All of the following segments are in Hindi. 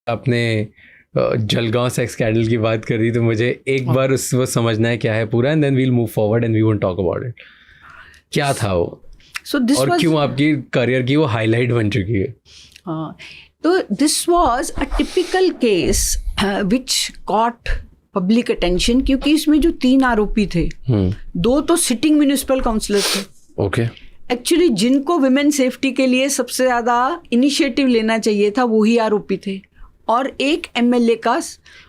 आपने जलगांव सेक्स स्कैंडल की बात करी तो मुझे एक बार वो समझना है क्या है पूरा, and then we'll move forward and we won't talk about it. क्या था वो और क्यों आपकी करियर की वो हाईलाइट बन चुकी है? तो this was a typical case which caught public attention, क्योंकि इसमें जो 3 आरोपी थे, 2 तो सिटिंग म्युनिसिपल काउंसलर थे। ओके। एक्चुअली जिनको विमेन सेफ्टी के लिए सबसे ज़्यादा इनिशिएटिव लेना चाहिए था वो ही आरोपी थे, और एक एमएलए का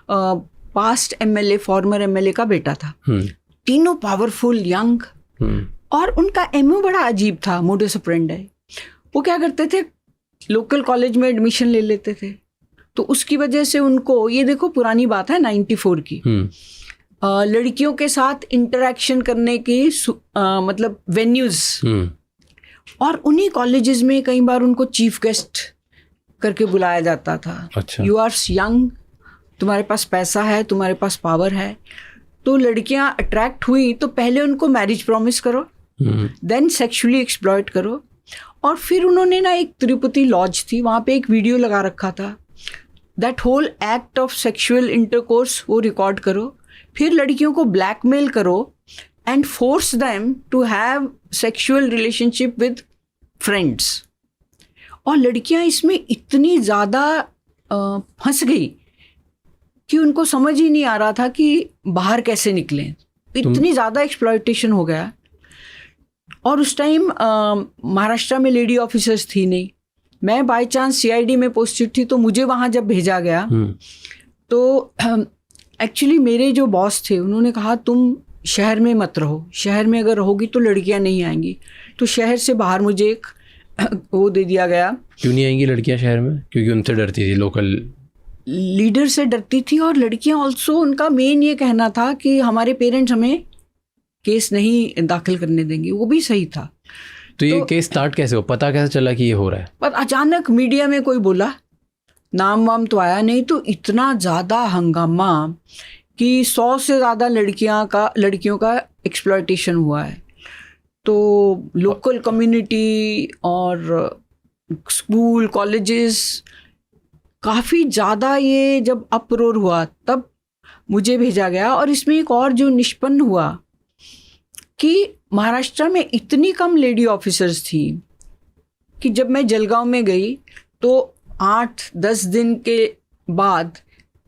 पास्ट एमएलए, फॉर्मर एमएलए का बेटा था। तीनों पावरफुल, यंग, और उनका एमओ बड़ा अजीब था, मोडस ऑपरेंडी। वो क्या करते थे, लोकल कॉलेज में एडमिशन ले लेते थे, तो उसकी वजह से उनको, ये देखो पुरानी बात है 94 की, लड़कियों के साथ इंटरेक्शन करने की मतलब वेन्यूज, और उन्हीं कॉलेजेस में कई बार उनको चीफ गेस्ट करके बुलाया जाता था। अच्छा। यू आर यंग, तुम्हारे पास पैसा है, तुम्हारे पास पावर है, तो लड़कियां अट्रैक्ट हुई तो पहले उनको मैरिज प्रॉमिस करो, देन सेक्सुअली एक्सप्लॉइट करो, और फिर उन्होंने ना एक तिरुपति लॉज थी, वहाँ पे एक वीडियो लगा रखा था, that whole act of sexual intercourse वो रिकॉर्ड करो, फिर लड़कियों को ब्लैकमेल करो and force them to have sexual relationship with friends. और लड़कियां इसमें इतनी ज़्यादा फंस गई कि उनको समझ ही नहीं आ रहा था कि बाहर कैसे निकलें, इतनी ज़्यादा एक्सप्लॉयटेशन हो गया। और उस टाइम महाराष्ट्र में लेडी ऑफिसर्स थी नहीं, मैं बाय चांस सीआईडी में पोस्टेड थी, तो मुझे वहाँ जब भेजा गया तो एक्चुअली मेरे जो बॉस थे उन्होंने कहा तुम शहर में मत रहो, शहर में अगर रहोगी तो लड़कियां नहीं आएंगी। तो शहर से बाहर मुझे एक वो दे दिया गया। क्यों नहीं आएंगी लड़कियां शहर में? क्योंकि उनसे डरती थी, लोकल लीडर से डरती थी, और लड़कियां ऑल्सो, उनका मेन ये कहना था कि हमारे पेरेंट्स हमें केस नहीं दाखिल करने देंगे। वो भी सही था। तो ये केस स्टार्ट कैसे हो, पता कैसे चला कि ये हो रहा है? पर अचानक मीडिया में कोई बोला, नाम वाम तो आया नहीं, तो इतना ज़्यादा हंगामा कि 100 से ज़्यादा लड़कियों का एक्सप्लॉयटेशन हुआ है। तो लोकल कम्युनिटी और स्कूल, कॉलेजेस, काफ़ी ज़्यादा ये जब अप्रोर हुआ तब मुझे भेजा गया। और इसमें एक और जो निष्पन्न हुआ कि महाराष्ट्र में इतनी कम लेडी ऑफिसर्स थी कि जब मैं जलगांव में गई तो 8-10 दिन के बाद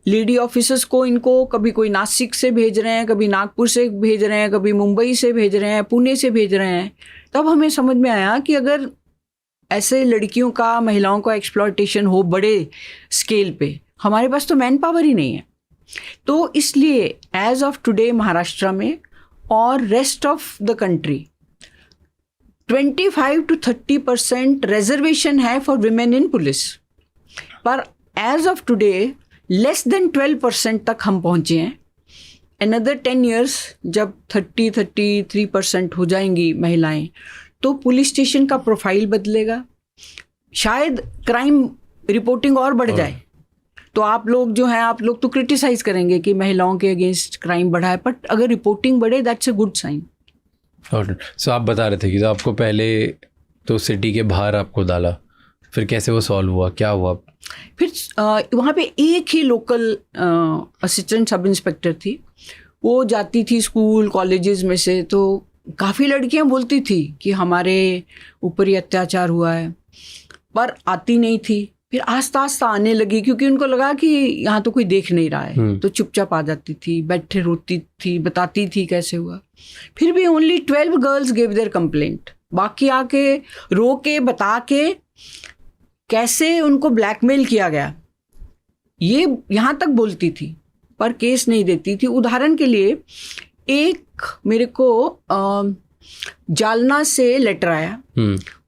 लेडी ऑफिसर्स को, इनको कभी कोई नासिक से भेज रहे हैं, कभी नागपुर से भेज रहे हैं, कभी मुंबई से भेज रहे हैं, पुणे से भेज रहे हैं। तब हमें समझ में आया कि अगर ऐसे लड़कियों का, महिलाओं का एक्सप्लॉयटेशन हो बड़े स्केल पे, हमारे पास तो मैन पावर ही नहीं है। तो इसलिए एज ऑफ टुडे महाराष्ट्र में और rest of the country 25-30% reservation है फॉर विमेन इन पुलिस, पर as of today less than 12% तक हम पहुंचे हैं। अनदर 10 years जब 30-33% हो जाएंगी महिलाएं, तो पुलिस स्टेशन का प्रोफाइल बदलेगा, शायद क्राइम रिपोर्टिंग और बढ़ जाए। तो आप लोग जो हैं, आप लोग तो क्रिटिसाइज करेंगे कि महिलाओं के अगेंस्ट क्राइम बढ़ा है, बट अगर रिपोर्टिंग बढ़े दैट्स अ गुड साइन। सो आप बता रहे थे कि तो आपको पहले तो सिटी के बाहर आपको डाला, फिर कैसे वो सॉल्व हुआ, क्या हुआ? फिर वहाँ पे एक ही लोकल असिस्टेंट सब इंस्पेक्टर थी, वो जाती थी स्कूल कॉलेजेस में से, तो काफ़ी लड़कियाँ बोलती थी कि हमारे ऊपर ही अत्याचार हुआ है, पर आती नहीं थी। फिर आस्ता आस्ता आने लगी, क्योंकि उनको लगा कि यहाँ तो कोई देख नहीं रहा है, तो चुपचाप आ जाती थी, बैठे रोती थी, बताती थी कैसे हुआ। फिर भी only 12 girls gave there complaint, बाकी आके रो के बता के कैसे उनको ब्लैकमेल किया गया ये यहाँ तक बोलती थी, पर केस नहीं देती थी। उदाहरण के लिए एक मेरे को जालना से लेटर आया,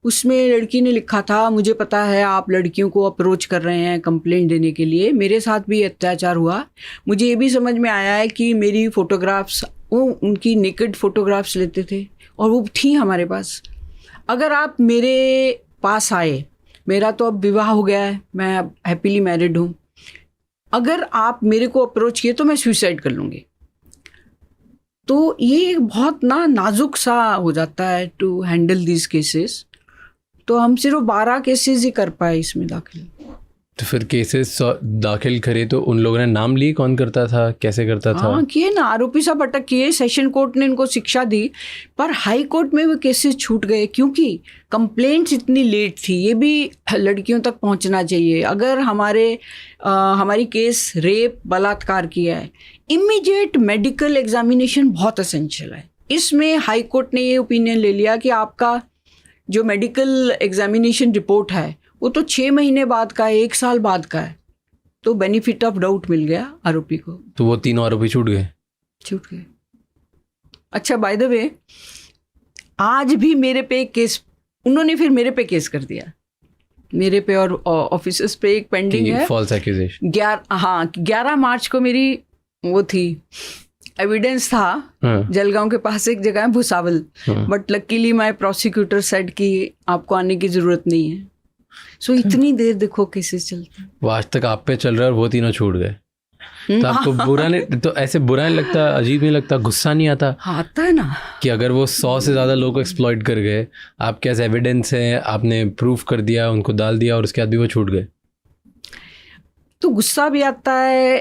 उसमें लड़की ने लिखा था, मुझे पता है आप लड़कियों को अप्रोच कर रहे हैं कंप्लेंट देने के लिए, मेरे साथ भी अत्याचार हुआ। मुझे ये भी समझ में आया है कि मेरी फ़ोटोग्राफ्स, वो उनकी नेकेड फ़ोटोग्राफ्स लेते थे और वो थी हमारे पास। अगर आप मेरे पास आए, मेरा तो अब विवाह हो गया है, मैं अब हैप्पीली मैरिड हूँ, अगर आप मेरे को अप्रोच किए तो मैं सुसाइड कर लूँगी। तो ये बहुत नाजुक सा हो जाता है टू हैंडल दिस केसेस। तो हम सिर्फ 12 केसेस ही कर पाए इसमें दाखिल। तो फिर केसेस दाखिल करे तो उन लोगों ने नाम लिए कौन करता था, कैसे करता था? हाँ किए ना, आरोपी साहब अटक किए, सेशन कोर्ट ने इनको शिक्षा दी, पर हाई कोर्ट में वो केसेस छूट गए क्योंकि कंप्लेंट्स इतनी लेट थी। ये भी लड़कियों तक पहुंचना चाहिए। अगर हमारी केस रेप बलात्कार किया है, इमीडिएट मेडिकल एग्जामिनेशन बहुत असेंशियल है। इसमें हाई कोर्ट ने ये ओपिनियन ले लिया कि आपका जो मेडिकल एग्जामिनेशन रिपोर्ट है वो तो 6 महीने बाद का है, 1 साल बाद का है, तो बेनिफिट ऑफ डाउट मिल गया आरोपी को। तो वो 3 आरोपी छूट गए। अच्छा, बाय द वे आज भी मेरे पे एक केस, उन्होंने फिर मेरे पे केस कर दिया, मेरे पे और ऑफिसर्स पे एक पेंडिंग है, फॉल्स एक्यूजेशन। 11 मार्च को मेरी वो थी, एविडेंस था जलगांव के पास एक जगह है Bhusawal, but luckily my prosecutor said कि आपको आने की जरूरत नहीं है। सो इतनी देर देखो केसेस चलते हैं, वो आज तक आप पे चल रहा है और वो तीनों छूट गए। तो आपको बुरा नहीं, तो ऐसे बुरा नहीं लगता, अजीब नहीं लगता, गुस्सा नहीं आता? आता है ना कि अगर वो 100 से ज़्यादा लोगों को एक्सप्लॉइट कर गए, आपके पास एविडेंस है, आपने प्रूफ कर दिया, उनको डाल दिया और उसके बाद भी वो छूट गए, तो गुस्सा भी आता है।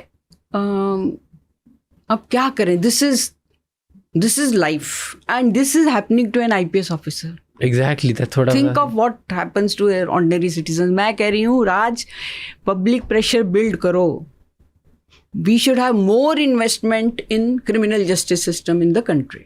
अब क्या करें, this is life and this is happening to an IPS officer. Exactly, think of what happens to ordinary citizen. मैं कह रही हूँ राज, पब्लिक प्रेशर बिल्ड करो। We should have more investment in criminal justice system in the country.